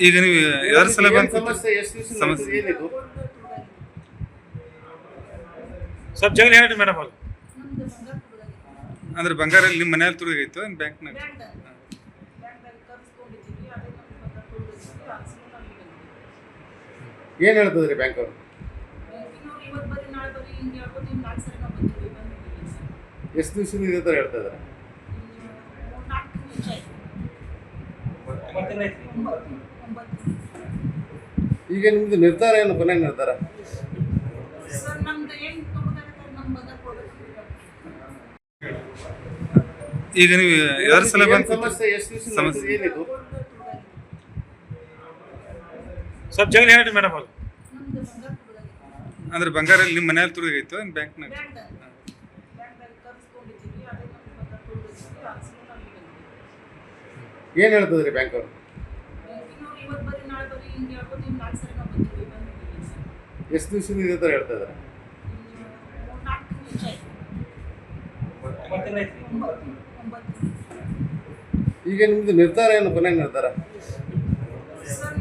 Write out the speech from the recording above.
ಈಗ ನೀವು ಯಾರ ಸಲ ಏನ್ ಬಂದು ಸಮಸ್ಯೆ ಎಷ್ಟು ದಿವಸ ಸಮಸ್ಯೆ ಏನಿದು ಸ್ವಲ್ಪ ಜಲ್ದಿ ಹೇಳ್ರಿ ಮೇಡಮ್ ಅವ್ರು. ಅಂದ್ರೆ ಬಂಗಾರ ನಿಮ್ಮ ಮನೆಯಲ್ಲಿ ತುಡುಗೈತು ಏನು ಬ್ಯಾಂಕ್ನಾಗ? ಏನ್ ಹೇಳ್ತದ್ರಿ ಬ್ಯಾಂಕ್ ಅವರು ಎಷ್ಟು ದಿವಸದಿಂದ ಇದೇ ತರ ಹೇಳ್ತಾ ಇದಾರೆ ಈಗ ನಿಮ್ದು ನಿರ್ಧಾರ ಏನು ಕೊನೆ ನಿರ್ಧಾರ ಈಗ ನೀವು ಯಾರ ಸಲ ಏನ್ ಬಂದು ಸಮಸ್ಯೆ ಎಷ್ಟು ದಿವಸ ಸಮಸ್ಯೆ ಏನಿದು ಸ್ವಲ್ಪ ಜಲ್ದಿ ಹೇಳ್ರಿ ಮೇಡಮ್ ಅವ್ರು. ಅಂದ್ರೆ ಬಂಗಾರ ನಿಮ್ಮ ಮನೆಯಲ್ಲಿ ತುಡುಗೈತು ಏನು ಬ್ಯಾಂಕ್ನಾಗ? ಏನ್ ಹೇಳ್ತದ್ರಿ ಬ್ಯಾಂಕ್ ಅವರು ಎಷ್ಟು ದಿವಸದಿಂದ ಇದೇ ತರ ಹೇಳ್ತಾ ಇದಾರೆ ಈಗ ನಿಮ್ದು ನಿರ್ಧಾರ ಏನು ಕೊನೆ ನಿರ್ಧಾರ ಸರ್,